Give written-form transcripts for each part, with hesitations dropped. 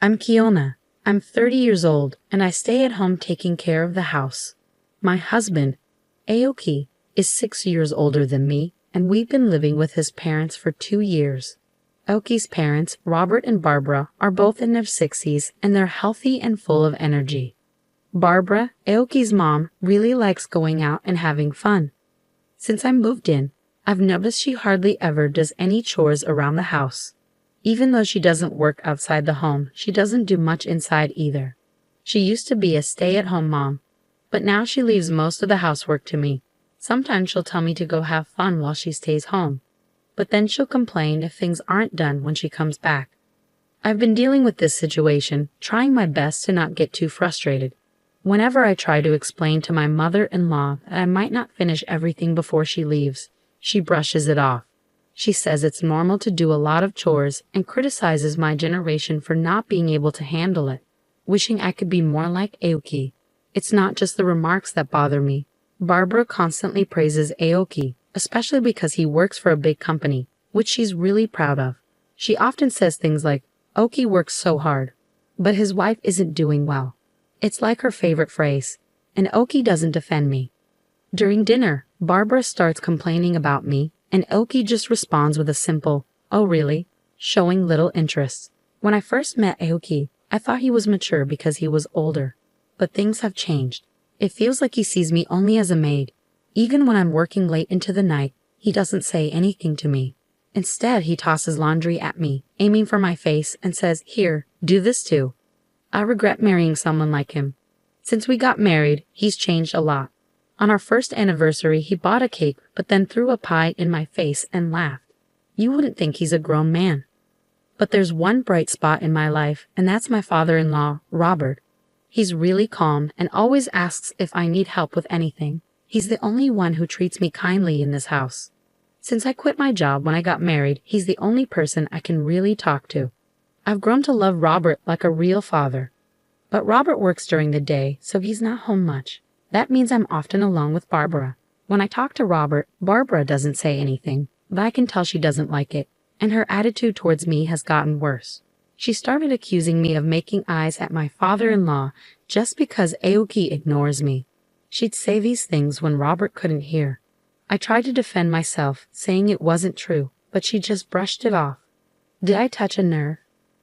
I'm Kiona. I'm 30 years old, and I stay at home taking care of the house. My husband, Aoki, is 6 years older than me, and we've been living with his parents for 2 years. Aoki's parents, Robert and Barbara, are both in their 60s, and they're healthy and full of energy. Barbara, Aoki's mom, really likes going out and having fun. Since I moved in, I've noticed she hardly ever does any chores around the house. Even though she doesn't work outside the home, she doesn't do much inside either. She used to be a stay-at-home mom, but now she leaves most of the housework to me. Sometimes she'll tell me to go have fun while she stays home, but then she'll complain if things aren't done when she comes back. I've been dealing with this situation, trying my best to not get too frustrated. Whenever I try to explain to my mother-in-law that I might not finish everything before she leaves, she brushes it off. She says it's normal to do a lot of chores and criticizes my generation for not being able to handle it, wishing I could be more like Aoki. It's not just the remarks that bother me. Barbara constantly praises Aoki, especially because he works for a big company, which she's really proud of. She often says things like, "Aoki works so hard, but his wife isn't doing well." It's like her favorite phrase, and Aoki doesn't defend me. During dinner, Barbara starts complaining about me, and Aoki just responds with a simple, "Oh really?" showing little interest. When I first met Aoki, I thought he was mature because he was older, but things have changed. It feels like he sees me only as a maid. Even when I'm working late into the night, he doesn't say anything to me. Instead, he tosses laundry at me, aiming for my face, and says, "Here, do this too." I regret marrying someone like him. Since we got married, he's changed a lot. On our first anniversary, he bought a cake, but then threw a pie in my face and laughed. You wouldn't think he's a grown man. But there's one bright spot in my life, and that's my father-in-law, Robert. He's really calm and always asks if I need help with anything. He's the only one who treats me kindly in this house. Since I quit my job when I got married, he's the only person I can really talk to. I've grown to love Robert like a real father. But Robert works during the day, so he's not home much. That means I'm often alone with Barbara. When I talk to Robert, Barbara doesn't say anything, but I can tell she doesn't like it, and her attitude towards me has gotten worse. She started accusing me of making eyes at my father-in-law just because Aoki ignores me. She'd say these things when Robert couldn't hear. I tried to defend myself, saying it wasn't true, but she just brushed it off. "Did I touch a nerve?"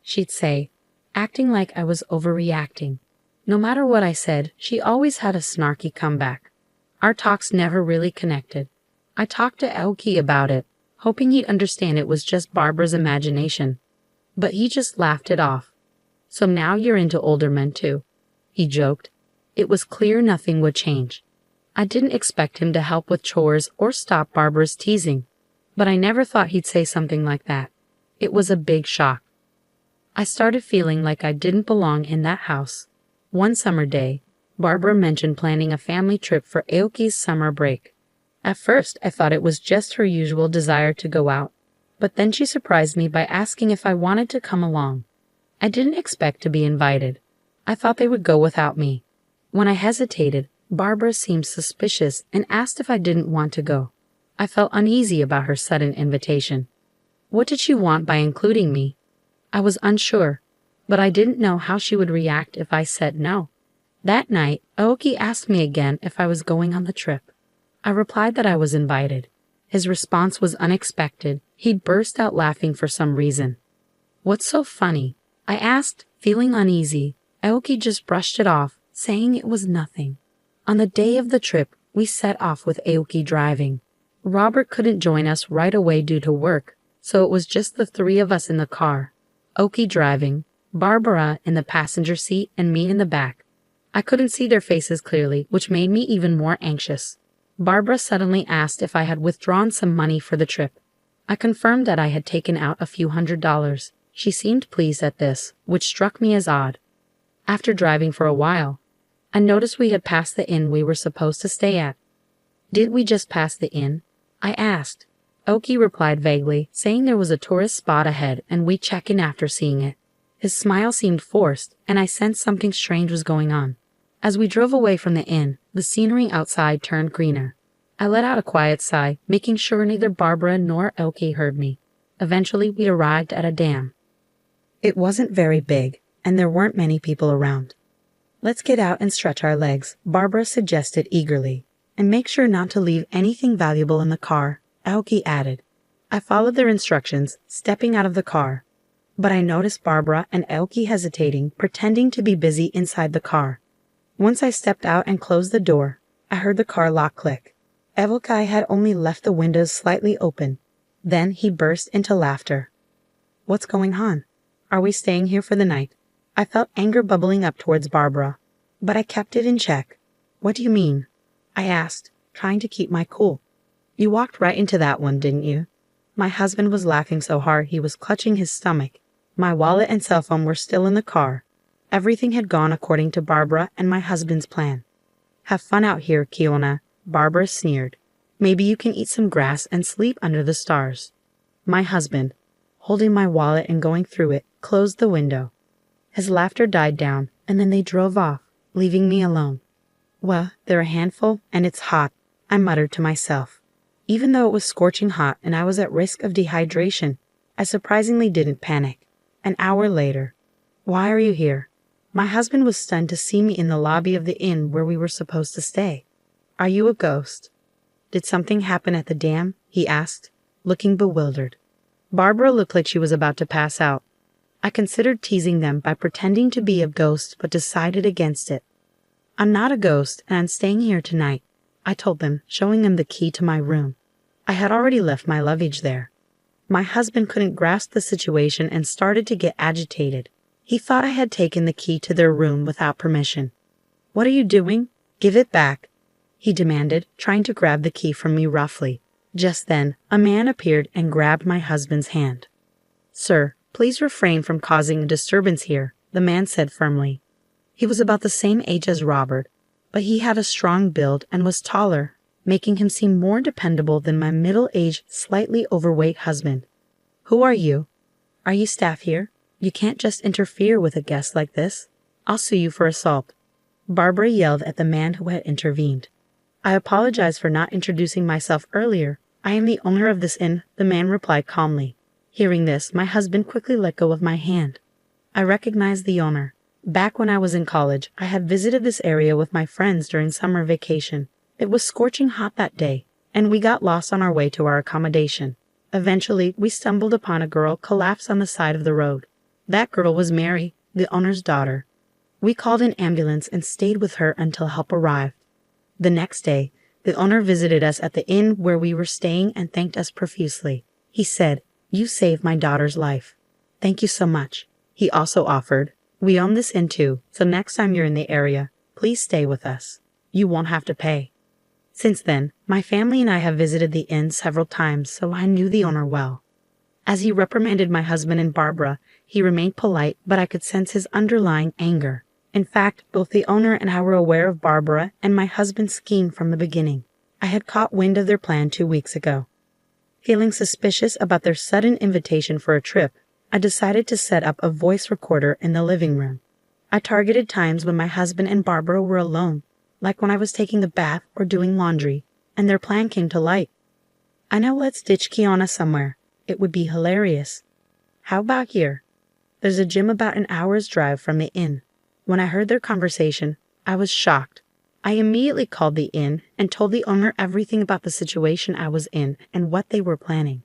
she'd say, acting like I was overreacting. No matter what I said, she always had a snarky comeback. Our talks never really connected. I talked to Aoki about it, hoping he'd understand it was just Barbara's imagination. But he just laughed it off. "So now you're into older men too," he joked. It was clear nothing would change. I didn't expect him to help with chores or stop Barbara's teasing, but I never thought he'd say something like that. It was a big shock. I started feeling like I didn't belong in that house. One summer day, Barbara mentioned planning a family trip for Aoki's summer break. At first, I thought it was just her usual desire to go out, but then she surprised me by asking if I wanted to come along. I didn't expect to be invited. I thought they would go without me. When I hesitated, Barbara seemed suspicious and asked if I didn't want to go. I felt uneasy about her sudden invitation. What did she want by including me? I was unsure, but I didn't know how she would react if I said no. That night, Aoki asked me again if I was going on the trip. I replied that I was invited. His response was unexpected. He burst out laughing for some reason. "What's so funny?" I asked, feeling uneasy. Aoki just brushed it off, saying it was nothing. On the day of the trip, we set off with Aoki driving. Robert couldn't join us right away due to work, so it was just the three of us in the car. Aoki driving, Barbara in the passenger seat, and me in the back. I couldn't see their faces clearly, which made me even more anxious. Barbara suddenly asked if I had withdrawn some money for the trip. I confirmed that I had taken out a few $100s. She seemed pleased at this, which struck me as odd. After driving for a while, I noticed we had passed the inn we were supposed to stay at. "Didn't we just pass the inn?" I asked. Aoki replied vaguely, saying there was a tourist spot ahead and we'd check in after seeing it. His smile seemed forced, and I sensed something strange was going on. As we drove away from the inn, the scenery outside turned greener. I let out a quiet sigh, making sure neither Barbara nor Aoki heard me. Eventually, we arrived at a dam. It wasn't very big, and there weren't many people around. "Let's get out and stretch our legs," Barbara suggested eagerly. "And make sure not to leave anything valuable in the car," Aoki added. I followed their instructions, stepping out of the car. But I noticed Barbara and Aoki hesitating, pretending to be busy inside the car. Once I stepped out and closed the door, I heard the car lock click. Aoki had only left the windows slightly open. Then he burst into laughter. "What's going on? Are we staying here for the night?" I felt anger bubbling up towards Barbara, but I kept it in check. "What do you mean?" I asked, trying to keep my cool. "You walked right into that one, didn't you?" My husband was laughing so hard he was clutching his stomach. My wallet and cell phone were still in the car. Everything had gone according to Barbara and my husband's plan. "Have fun out here, Kiona," Barbara sneered. "Maybe you can eat some grass and sleep under the stars." My husband, holding my wallet and going through it, closed the window. His laughter died down, and then they drove off, leaving me alone. "Well, they're a handful, and it's hot," I muttered to myself. Even though it was scorching hot and I was at risk of dehydration, I surprisingly didn't panic. An hour later. "Why are you here?" My husband was stunned to see me in the lobby of the inn where we were supposed to stay. "Are you a ghost?" "Did something happen at the dam?" he asked, looking bewildered. Barbara looked like she was about to pass out. I considered teasing them by pretending to be a ghost but decided against it. "I'm not a ghost and I'm staying here tonight," I told them, showing them the key to my room. I had already left my luggage there. My husband couldn't grasp the situation and started to get agitated. He thought I had taken the key to their room without permission. "What are you doing? Give it back," he demanded, trying to grab the key from me roughly. Just then, a man appeared and grabbed my husband's hand. "Sir, please refrain from causing a disturbance here," the man said firmly. He was about the same age as Robert, but he had a strong build and was taller, making him seem more dependable than my middle-aged, slightly overweight husband. "Who are you? Are you staff here? You can't just interfere with a guest like this. I'll sue you for assault." Barbara yelled at the man who had intervened. "I apologize for not introducing myself earlier. I am the owner of this inn," the man replied calmly. Hearing this, my husband quickly let go of my hand. I recognized the owner. Back when I was in college, I had visited this area with my friends during summer vacation. It was scorching hot that day, and we got lost on our way to our accommodation. Eventually, we stumbled upon a girl collapsed on the side of the road. That girl was Mary, the owner's daughter. We called an ambulance and stayed with her until help arrived. The next day, the owner visited us at the inn where we were staying and thanked us profusely. He said, "You saved my daughter's life. Thank you so much." He also offered, "We own this inn too, so next time you're in the area, please stay with us. You won't have to pay." Since then, my family and I have visited the inn several times, so I knew the owner well. As he reprimanded my husband and Barbara, he remained polite, but I could sense his underlying anger. In fact, both the owner and I were aware of Barbara and my husband's scheme from the beginning. I had caught wind of their plan 2 weeks ago. Feeling suspicious about their sudden invitation for a trip, I decided to set up a voice recorder in the living room. I targeted times when my husband and Barbara were alone, like when I was taking a bath or doing laundry, and their plan came to light. "I know, let's ditch Kiona somewhere. It would be hilarious." "How about here? There's a gym about an hour's drive from the inn." When I heard their conversation, I was shocked. I immediately called the inn and told the owner everything about the situation I was in and what they were planning.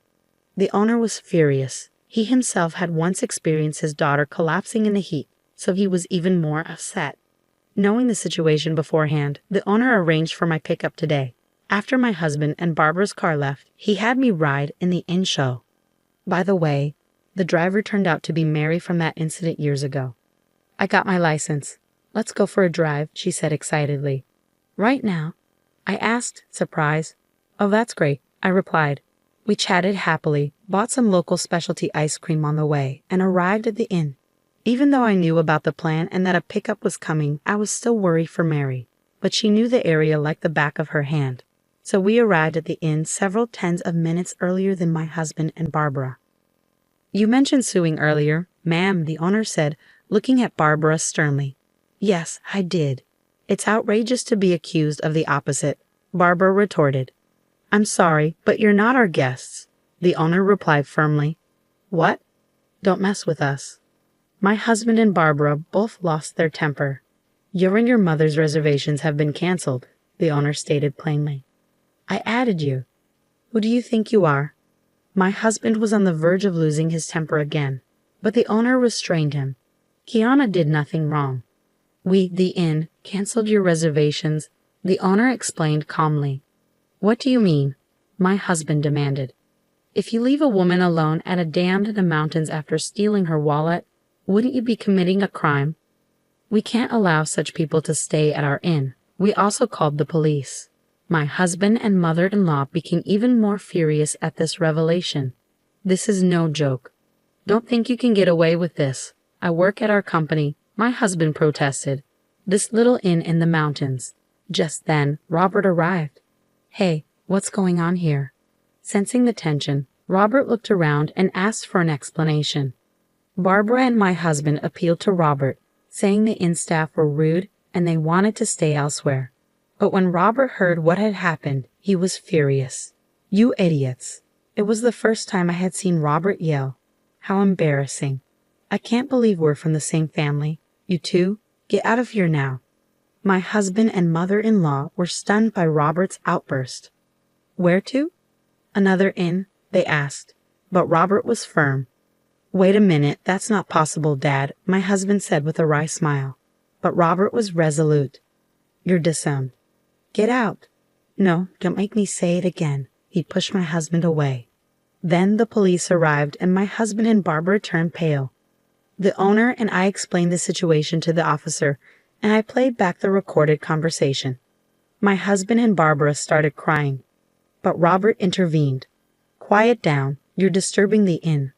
The owner was furious. He himself had once experienced his daughter collapsing in the heat, so he was even more upset. Knowing the situation beforehand, the owner arranged for my pickup today. After my husband and Barbara's car left, he had me ride in the inn show. By the way, the driver turned out to be Mary from that incident years ago. "I got my license. Let's go for a drive," she said excitedly. "Right now?" I asked, surprised. "Oh, that's great," I replied. We chatted happily, bought some local specialty ice cream on the way, and arrived at the inn. Even though I knew about the plan and that a pickup was coming, I was still worried for Mary. But she knew the area like the back of her hand. So we arrived at the inn several tens of minutes earlier than my husband and Barbara. "You mentioned suing earlier, ma'am," the owner said, looking at Barbara sternly. "Yes, I did. It's outrageous to be accused of the opposite," Barbara retorted. "I'm sorry, but you're not our guests," the owner replied firmly. "What? Don't mess with us." My husband and Barbara both lost their temper. Your and your mother's reservations have been canceled, the owner stated plainly. I added you. Who do you think you are? My husband was on the verge of losing his temper again, but the owner restrained him. Kiana did nothing wrong. We, the inn, canceled your reservations, the owner explained calmly. What do you mean? My husband demanded. If you leave a woman alone at a dam in the mountains after stealing her wallet, wouldn't you be committing a crime? We can't allow such people to stay at our inn. We also called the police. My husband and mother-in-law became even more furious at this revelation. This is no joke. Don't think you can get away with this. I work at our company, my husband protested. This little inn in the mountains. Just then, Robert arrived. Hey, what's going on here? Sensing the tension, Robert looked around and asked for an explanation. Barbara and my husband appealed to Robert, saying the inn staff were rude and they wanted to stay elsewhere. But when Robert heard what had happened, he was furious. You idiots. It was the first time I had seen Robert yell. How embarrassing. I can't believe we're from the same family. You two, get out of here now. My husband and mother-in-law were stunned by Robert's outburst. Where to? Another inn, they asked, but Robert was firm. Wait a minute, that's not possible, Dad, my husband said with a wry smile. But Robert was resolute. You're disowned. Get out. No, don't make me say it again. He pushed my husband away. Then the police arrived and my husband and Barbara turned pale. The owner and I explained the situation to the officer, and I played back the recorded conversation. My husband and Barbara started crying, but Robert intervened. Quiet down. You're disturbing the inn.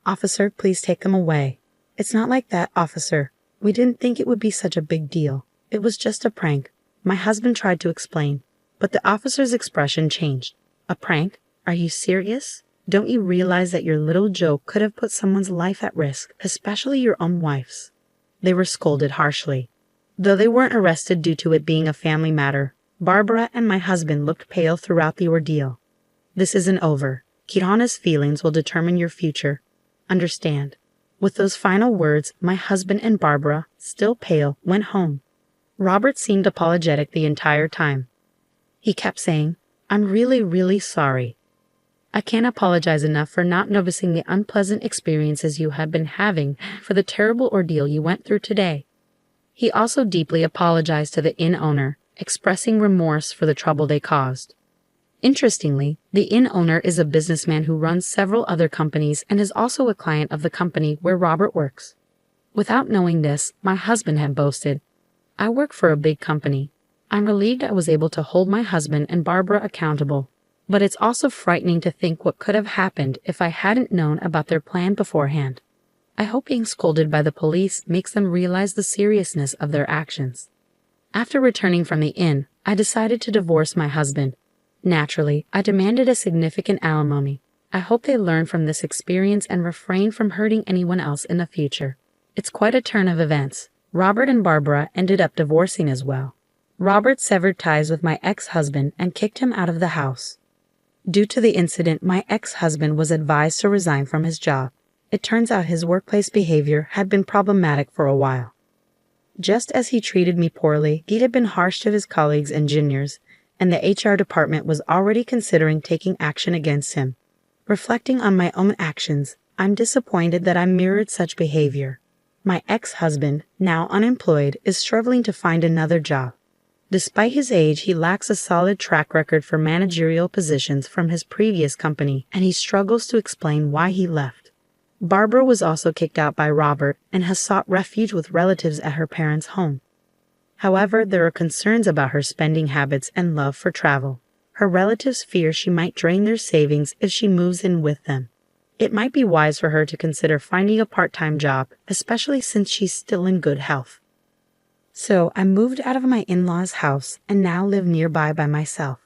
Officer, please take them away. It's not like that, officer. We didn't think it would be such a big deal. It was just a prank. My husband tried to explain, but the officer's expression changed. A prank? Are you serious? Don't you realize that your little joke could have put someone's life at risk, especially your own wife's? They were scolded harshly. Though they weren't arrested due to it being a family matter, Barbara and my husband looked pale throughout the ordeal. This isn't over. Kirana's feelings will determine your future. Understand. With those final words, my husband and Barbara, still pale, went home. Robert seemed apologetic the entire time. He kept saying, I'm really, really sorry. I can't apologize enough for not noticing the unpleasant experiences you have been having, for the terrible ordeal you went through today. He also deeply apologized to the inn owner, expressing remorse for the trouble they caused. Interestingly, the inn owner is a businessman who runs several other companies and is also a client of the company where Robert works. Without knowing this, my husband had boasted, I work for a big company. I'm relieved I was able to hold my husband and Barbara accountable, but it's also frightening to think what could have happened if I hadn't known about their plan beforehand. I hope being scolded by the police makes them realize the seriousness of their actions. After returning from the inn, I decided to divorce my husband. Naturally, I demanded a significant alimony. I hope they learn from this experience and refrain from hurting anyone else in the future. It's quite a turn of events. Robert and Barbara ended up divorcing as well. Robert severed ties with my ex-husband and kicked him out of the house. Due to the incident, my ex-husband was advised to resign from his job. It turns out his workplace behavior had been problematic for a while. Just as he treated me poorly, he had been harsh to his colleagues and juniors, and the HR department was already considering taking action against him. Reflecting on my own actions, I'm disappointed that I mirrored such behavior. My ex-husband, now unemployed, is struggling to find another job. Despite his age, he lacks a solid track record for managerial positions from his previous company, and he struggles to explain why he left. Barbara was also kicked out by Robert and has sought refuge with relatives at her parents' home. However, there are concerns about her spending habits and love for travel. Her relatives fear she might drain their savings if she moves in with them. It might be wise for her to consider finding a part-time job, especially since she's still in good health. So I moved out of my in-laws' house and now live nearby by myself.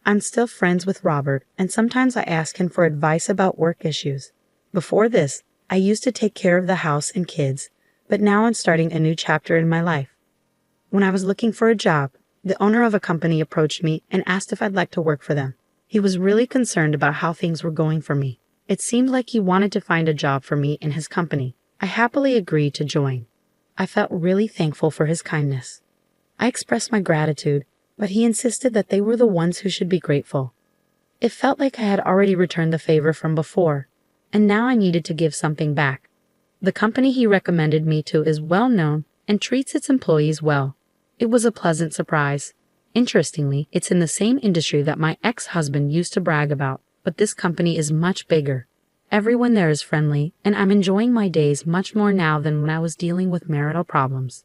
I'm still friends with Robert, and sometimes I ask him for advice about work issues. Before this, I used to take care of the house and kids, but now I'm starting a new chapter in my life. When I was looking for a job, the owner of a company approached me and asked if I'd like to work for them. He was really concerned about how things were going for me. It seemed like he wanted to find a job for me in his company. I happily agreed to join. I felt really thankful for his kindness. I expressed my gratitude, but he insisted that they were the ones who should be grateful. It felt like I had already returned the favor from before, and now I needed to give something back. The company he recommended me to is well known and treats its employees well. It was a pleasant surprise. Interestingly, it's in the same industry that my ex-husband used to brag about, but this company is much bigger. Everyone there is friendly, and I'm enjoying my days much more now than when I was dealing with marital problems.